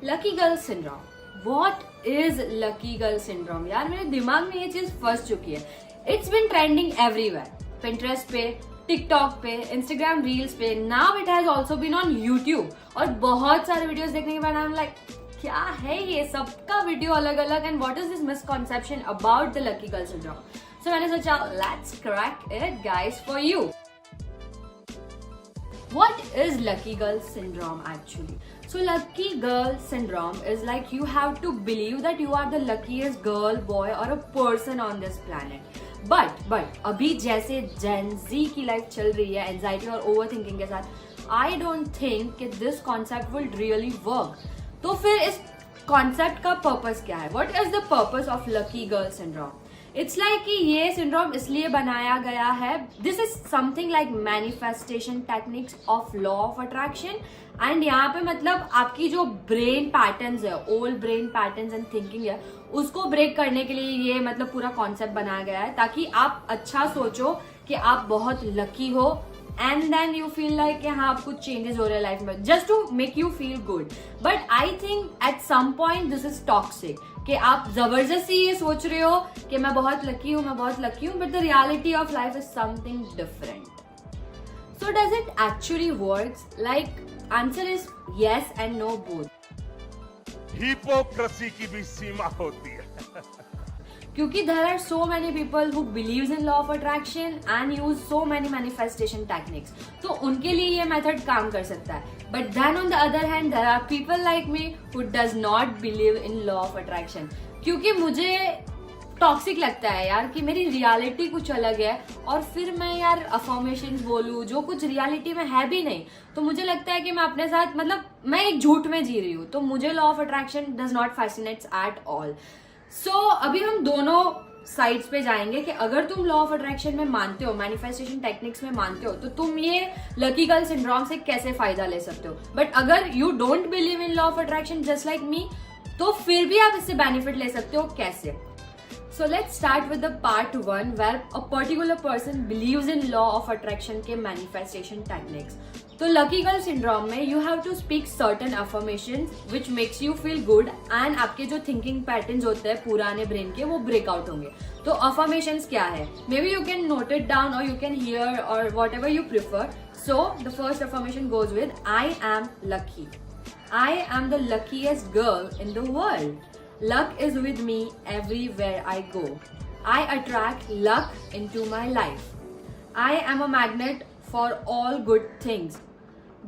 Lucky girl syndrome. What is lucky girl syndrome? यार मेरे दिमाग में ये चीज फंस चुकी है. It's been trending everywhere, Pinterest पे, टिकटॉक पे, इंस्टाग्राम रील्स पे, now it has also been on YouTube. और बहुत सारे वीडियोस देखने के बाद आई एम लाइक, क्या है ये, सबका वीडियो अलग अलग, and what is this misconception about the lucky girl syndrome. So मैंने सोचा let's crack it guys for you. What is lucky girl syndrome actually? So lucky girl syndrome is like you have to believe that you are the luckiest girl, boy or a person on this planet. But अभी जैसे Gen Z की life चल रही है anxiety और overthinking के साथ, I don't think कि this concept will really work. तो फिर इस कॉन्सेप्ट का पर्पस क्या है? What is the purpose of lucky girl syndrome? It's like कि ये सिंड्रोम इसलिए बनाया गया है, this is something like manifestation techniques of law of attraction. And यहाँ पे मतलब आपकी जो ब्रेन पैटर्न्स है, old brain patterns and thinking है, उसको ब्रेक करने के लिए ये मतलब पूरा कॉन्सेप्ट बनाया गया है, ताकि आप अच्छा सोचो कि आप बहुत लकी हो, and then you feel like कि हाँ कुछ चेंजेस हो रहे हैं लाइफ में, just to make you feel good. But I think at some point this is toxic, कि आप जबरदस्ती ये सोच रहे हो कि मैं बहुत लकी हूं, मैं बहुत लकी हूं, but the reality of life is something different. So does it actually works? Like answer is yes and no both. Hypocrisy की भी सीमा होती है. क्योंकि there are so many people who believes in law of attraction and use so many manifestation techniques. तो उनके लिए ये method काम कर सकता है. But then on the other hand, there are people like me who does not believe in law of attraction. क्योंकि मुझे टॉक्सिक लगता है यार कि मेरी रियलिटी कुछ अलग है और फिर मैं यार अफर्मेशंस बोलूं जो कुछ रियलिटी में है भी नहीं. तो मुझे लगता है कि मैं अपने साथ मतलब मैं एक झूठ में जी रही हूँ. तो मुझे law of attraction does not fascinates at all. So अभी हम दोनों साइड्स पे जाएंगे कि अगर तुम लॉ ऑफ अट्रैक्शन में मानते हो, मैनिफेस्टेशन टेक्निक्स में मानते हो, तो तुम ये लकी गर्ल सिंड्रोम से कैसे फायदा ले सकते हो. बट अगर you don't believe in law of attraction just like me, तो फिर भी आप इससे बेनिफिट ले सकते हो. कैसे? So let's start with the part 1 where a particular person believes in law of attraction के मैनिफेस्टेशन टेक्निक्स. तो लकी गर्ल सिंड्रोम में you have to speak certain affirmations which makes you feel good, and आपके जो thinking patterns होते हैं पुराने brain के, वो ब्रेकआउट होंगे. तो अफर्मेशंस क्या है? May be you can note it down और यू कैन हियर और what ever you prefer. So the first affirmation goes with I am lucky. I am the luckiest girl in the world. Luck is with me everywhere I go. I attract luck into my life. I am a magnet for all good things.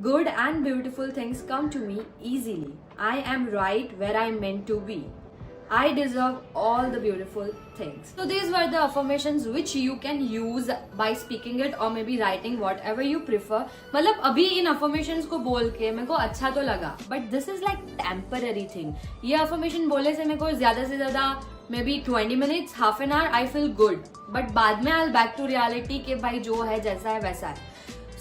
Good and beautiful things come to me easily. I am right where I'm meant to be. I deserve all the beautiful things. So these were the affirmations which you can use by speaking it or maybe writing, whatever you prefer. मतलब अभी इन affirmations को बोल के मेरे को अच्छा तो लगा, but this is like temporary thing. ये affirmation बोले से मेरे को ज्यादा से ज्यादा maybe 20 minutes, half an hour I feel good. But बाद में I'll back to reality कि भाई जो है जैसा है वैसा है.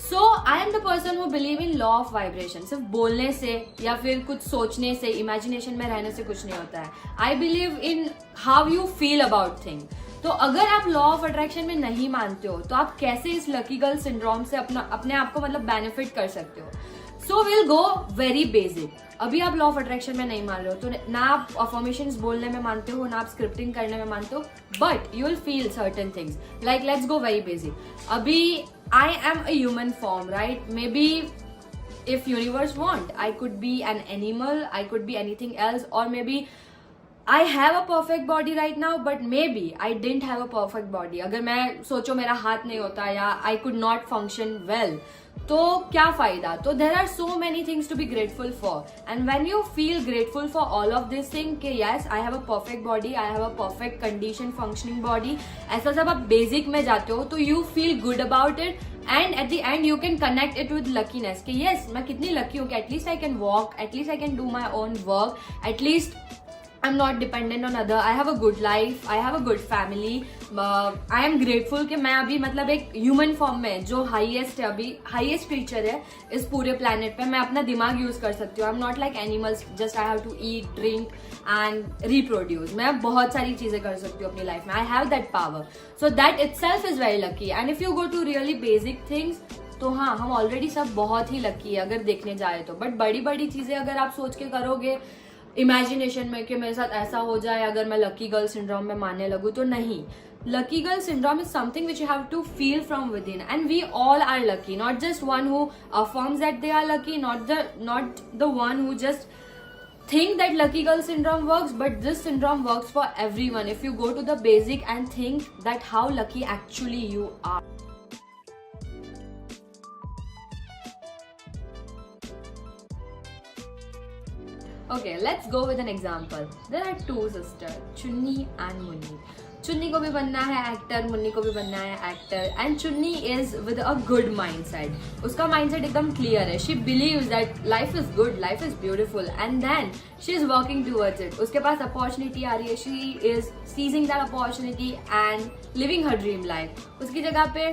So I am the person who believe in law of vibration. सिर्फ बोलने से या फिर कुछ सोचने से, इमेजिनेशन में रहने से कुछ नहीं होता है. I believe in how you feel about thing. तो अगर आप लॉ ऑफ अट्रैक्शन में नहीं मानते हो, तो आप कैसे इस लकी गर्ल सिंड्रोम से अपने आप को मतलब बेनिफिट कर सकते हो? So will go very basic. अभी आप लॉ ऑफ अट्रैक्शन में नहीं मान रहे हो, तो ना आप अफर्मेशंस बोलने में मानते हो, ना आप स्क्रिप्टिंग करने में मानते हो, but you will feel certain things. Like let's go very basic. अभी I am a human form, right? Maybe if universe want, I could be an animal, I could be anything else, or maybe I have a perfect body right now, but maybe I didn't have a perfect body. अगर मैं सोचो मेरा हाथ नहीं होता या I could not function well, तो क्या फायदा? तो there are so many things to be grateful for, and when you feel grateful for all of this thing कि yes I have a perfect body, I have a perfect condition functioning body, ऐसा सब आप basic में जाते हो, तो you feel good about it, and at the end you can connect it with luckiness कि yes मैं कितनी लकी हूँ कि at least I can walk, at least I can do my own work, at least I'm not dependent on other. I have a good life. I have a good family. I am grateful कि मैं अभी मतलब एक human form में जो highest है, अभी highest creature है इस पूरे प्लेनेट पे, मैं अपना दिमाग यूज कर सकती हूँ. I am not like animals, just I have to eat, drink and reproduce. मैं बहुत सारी चीजें कर सकती हूँ अपनी लाइफ में. I have that power. So that itself is very lucky. And if you go to really basic things, तो हाँ हम ऑलरेडी सब बहुत ही लकी है अगर देखने जाए तो. बट बड़ी बड़ी चीजें अगर आप सोच के करोगे, इमेजिनेशन में कि मेरे साथ ऐसा हो जाए अगर मैं लकी गर्ल सिंड्रोम में मानने लगूं, तो नहीं. Lucky girl syndrome is something which you have to feel from within, and we all are lucky. Not just one who affirms that they are lucky, not the one who just think that lucky girl syndrome works, but this syndrome works for everyone if you go to the basic and think that how lucky actually you are. Okay, let's go with an example. There are two sisters, Chunni and Munni. चुन्नी को भी बनना है actor, Munni को भी बनना है actor. And Chunni is with a good mindset. उसका माइंडसेट एकदम क्लियर है. She believes that life is good, life is beautiful, and then she is working towards it. उसके पास अपॉर्चुनिटी आ रही है, she is seizing that opportunity and living her dream life. उसकी जगह पे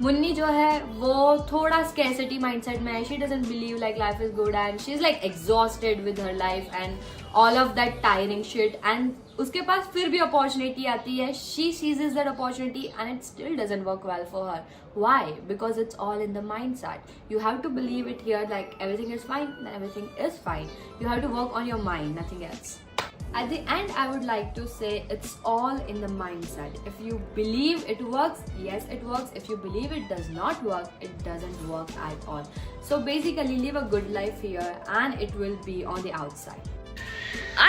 मुन्नी जो है वो थोड़ा स्कैसिटी माइंडसेट में है. She doesn't believe like life is good and she is like exhausted with her life and all of that tiring shit. And उसके पास फिर भी अपॉर्चुनिटी आती है. She seizes that opportunity and it still doesn't work well for her. Why? Because it's all in the mindset. You have to believe it here like everything is fine, then everything is fine. You have to work on your mind, nothing else. At the end, I would like to say it's all in the mindset. If you believe it works, yes, it works. If you believe it does not work, it doesn't work at all. So basically, live a good life here and it will be on the outside.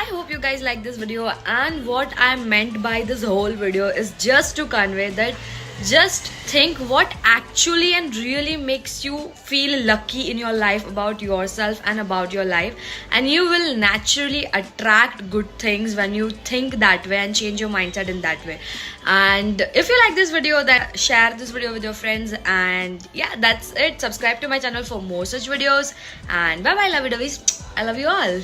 I hope you guys like this video, and what I meant by this whole video is just to convey that just think what actually and really makes you feel lucky in your life about yourself and about your life, and you will naturally attract good things when you think that way and change your mindset in that way. And if you like this video, then share this video with your friends, and yeah, that's it. Subscribe to my channel for more such videos, and bye bye lovey doveys. I love you all.